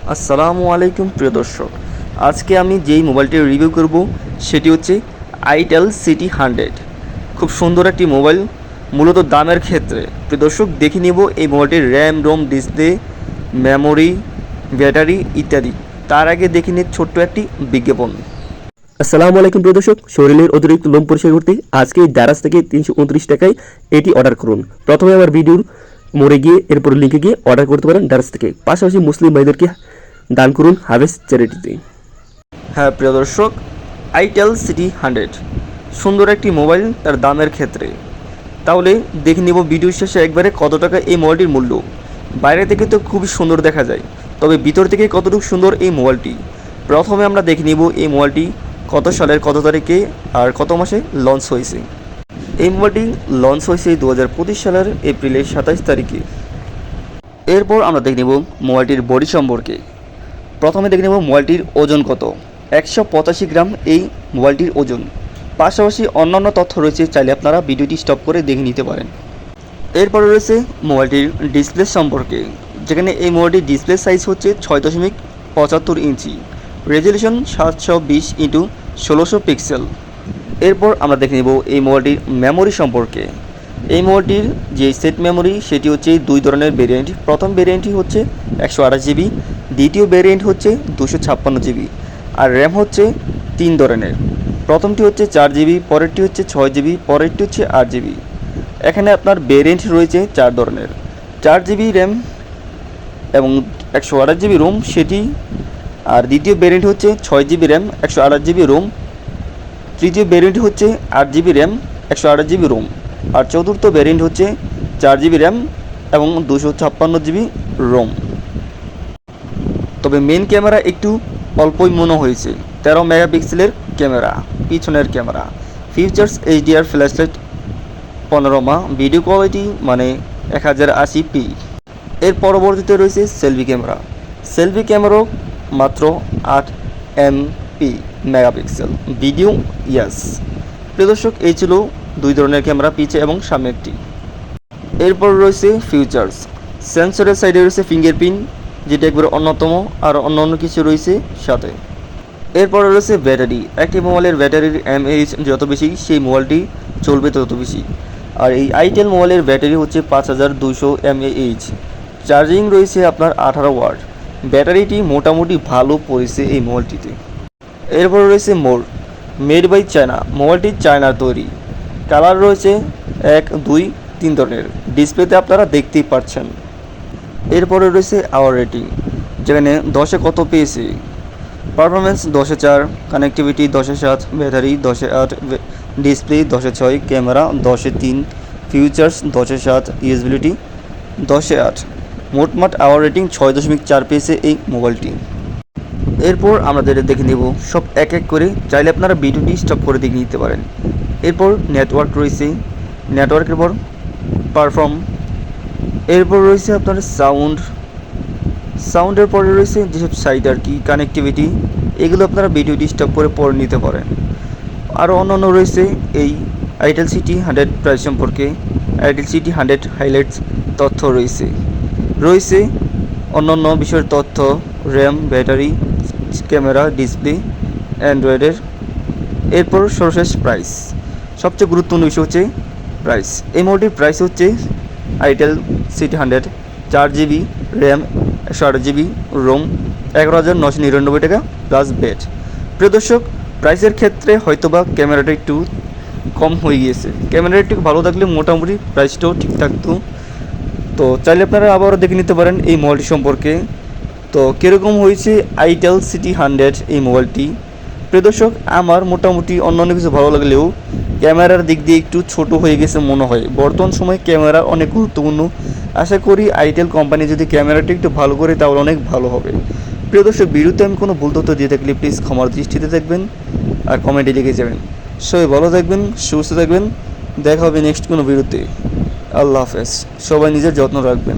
আসসালামু আলাইকুম প্রিয় দর্শক, আজকে আমি যেই মোবাইলটি রিভিউ করব সেটি হচ্ছে আইটেল সিটি 100। খুব সুন্দর একটি মোবাইল। মূলত দামের ক্ষেত্রে প্রিয় দর্শক দেখে নেব এই মোবাইলটির RAM, ROM, display, memory, battery ইত্যাদি। তার আগে দেখে নিন ছোট্ট একটি বিজ্ঞাপন। আসসালামু আলাইকুম প্রিয় দর্শক, শরীরের অতিরিক্ত লোম পরিষ্কার করতে আজকে দারাজ থেকে 329 টাকায় এটি অর্ডার করুন। প্রথমে আমার ভিডিওর মোড়ে গিয়ে এরপর লিঙ্কে গিয়ে অর্ডার করতে পারেন দারাজ থেকে। পাশাপাশি মুসলিম ভাইদেরকে দান করুন হাভেস চ্যারিটিতে। হ্যাঁ প্রিয় দর্শক, আইটেল সিটি 100 সুন্দর একটি মোবাইল তার দামের ক্ষেত্রে। তাহলে দেখে নিব ভিডিও শেষে একবারে কত টাকা এই মোবাইলটির মূল্য। বাইরে থেকে তো খুবই সুন্দর দেখা যায়, তবে ভিতর থেকে কতটুকু সুন্দর এই মোবাইলটি। প্রথমে আমরা দেখে নিব এই মোবাইলটি কত সালের কত তারিখে আর কত মাসে লঞ্চ হয়েছে। এই মোবাইলটি লঞ্চ হয়েছে 2025 সালের এপ্রিলের 27 তারিখে। এরপর আমরা দেখে নেব মোবাইলটির বডি সম্পর্কে। প্রথমে দেখে নেব মোবাইলটির ওজন কত। 185 গ্রাম এই মোবাইলটির ওজন। পাশাপাশি অন্যান্য তথ্য রয়েছে, চাইলে আপনারা ভিডিওটি স্টপ করে দেখে নিতে পারেন। এরপরে রয়েছে মোবাইলটির ডিসপ্লে সম্পর্কে, যেখানে এই মোবাইলটির ডিসপ্লে সাইজ হচ্ছে 6.75 ইঞ্চি, রেজলিউশন 720x1600 পিক্সেল। এরপর আমরা দেখে নেব এই মোবাইলটির মেমোরি সম্পর্কে। এই মোবাইলটির যে সেট মেমোরি সেটি হচ্ছে দুই ধরনের ভেরিয়েন্ট। প্রথম ভেরিয়েন্টটি হচ্ছে 128 জিবি, দ্বিতীয় ভেরিয়েন্ট হচ্ছে 256 জিবি। আর র্যাম হচ্ছে তিন ধরনের। প্রথমটি হচ্ছে 4 জিবি, পরেরটি হচ্ছে 6 জিবি, পরেরটি হচ্ছে 8 জিবি। এখানে আপনার ভেরিয়েন্ট রয়েছে 4 ধরনের। 4 জিবি র্যাম এবং 128 জিবি রোম সেটি। আর দ্বিতীয় ভেরিয়েন্ট হচ্ছে 6 জিবি র্যাম 128 জিবি রোম। তৃতীয় ভেরিয়েন্ট হচ্ছে 8 জিবি র্যাম 128 জিবি রোম। আর চতুর্থ ভেরিয়েন্ট হচ্ছে 4 জিবি র্যাম এবং 256 জিবি রোম। তবে মেন ক্যামেরা একটু অল্পই মনে হয়েছে। 13 মেগাপিক্সেলের ক্যামেরা, পিছনের camera. Features HDR flashlight, panorama, video quality মানে 1080p। এর পরবর্তীতে রয়েছে সেলফি ক্যামেরা। সেলফি ক্যামেরাও মাত্র 8 MP মেগাপিক্সেল। ভিডিও ইয়াস। প্রিয় দর্শক, এই ছিল দুই ধরনের ক্যামেরা, পিছে এবং সামনে একটি। এরপর রয়েছে ফিচার্স। সেন্সরের সাইডে রয়েছে ফিঙ্গারপ্রিন্ট, যেটা একবারে অন্যতম, আর অন্য কিছু রয়েছে সাথে। এরপরে রয়েছে ব্যাটারি। একটি মোবাইলের ব্যাটারির mAh যত বেশি, সেই মোবাইলটি চলবে তত বেশি। আর এই আইটেল মোবাইলের ব্যাটারি হচ্ছে 5200 mAh। চার্জিং রয়েছে আপনার 18 ওয়াট। ব্যাটারিটি মোটামুটি ভালো পড়েছে এই মোবাইলটিতে। এরপর রয়েছে মেড বাই চায়না। মোবাইলটি চায়নার তৈরি। কালার রয়েছে 1, 2, 3 ধরনের। ডিসপ্লেতে আপনারা দেখতেই পাচ্ছেন। এরপরে রয়েছে আওয়ার রেটিং, যেখানে 10-এ কত পেয়েছে। পারফরমেন্স 10-এ 4, কানেক্টিভিটি 10-এ 7, ব্যাটারি 10-এ 8, ডিসপ্লে 10-এ 6, ক্যামেরা 10-এ 3, ফিচার্স 10-এ 7, ইউজবিলিটি 10-এ 8। মোটমাট আওয়ার রেটিং 6.4 পেয়েছে এই মোবাইলটি। এরপর আমাদের দেখে নেব সব এক এক করে, চাইলে আপনারা ভিডিওটি স্টপ করে দেখে নিতে পারেন। এরপর নেটওয়ার্ক রয়েছে, নেটওয়ার্কের পর পারফর্ম। এরপর রয়েছে আপনার সাউন্ডের পরে রয়েছে যেসব সাইট আর কি, কানেক্টিভিটি, এগুলো আপনারা ভিডিওটি স্টপ করে পড়ে নিতে পারেন। আরও অন্যান্য রয়েছে এই আইটেল সিটি 100 প্রাইস সম্পর্কে, আইটেল সিটি 100 হাইলাইটস তথ্য রয়েছে অন্যান্য বিষয়ের তথ্য, র্যাম, ব্যাটারি, ক্যামেরা, ডিসপ্লে, অ্যান্ড্রয়েডের। এরপর সর্বশেষ প্রাইস। সবচেয়ে গুরুত্বপূর্ণ বিষয় হচ্ছে প্রাইস। এই মোবাইলটির প্রাইস হচ্ছে itel city 100 4 GB RAM 128 GB Rome 11,999 টাকা প্লাস বেড। প্রিয় দর্শক, প্রাইসের ক্ষেত্রে হয়তোবা ক্যামেরাটা একটু কম হয়ে গিয়েছে। ক্যামেরাটা একটু ভালো থাকলে মোটামুটি প্রাইসটাও ঠিক থাকতো। তো চাইলে আপনারা আবারও দেখে নিতে পারেন এই মোবাইলটি সম্পর্কে। তো কীরকম হয়েছে আইটেল সিটি 100 এই মোবাইলটি। প্রিয় দর্শক, আমার মোটামুটি অন্যান্য কিছু ভালো লাগলেও ক্যামেরার দিক দিয়ে একটু ছোট হয়ে গেছে মনে হয়। বর্তমান সময়ে ক্যামেরা অনেক গুরুত্বপূর্ণ। আশা করি আইটেল কোম্পানি যদি ক্যামেরাটা একটু ভালো করে তাহলে অনেক ভালো হবে। প্রিয় দর্শক, ভিডিওতে আমি কোনো ভুল তথ্য দিয়ে থাকলে প্লিজ ক্ষমার দৃষ্টিতে দেখবেন আর কমেন্টে লিখে যাবেন। সবাই ভালো থাকবেন, সুস্থ থাকবেন। দেখা হবে নেক্সট কোনো ভিডিওতে। আল্লাহ হাফেজ। সবাই নিজের যত্ন রাখবেন।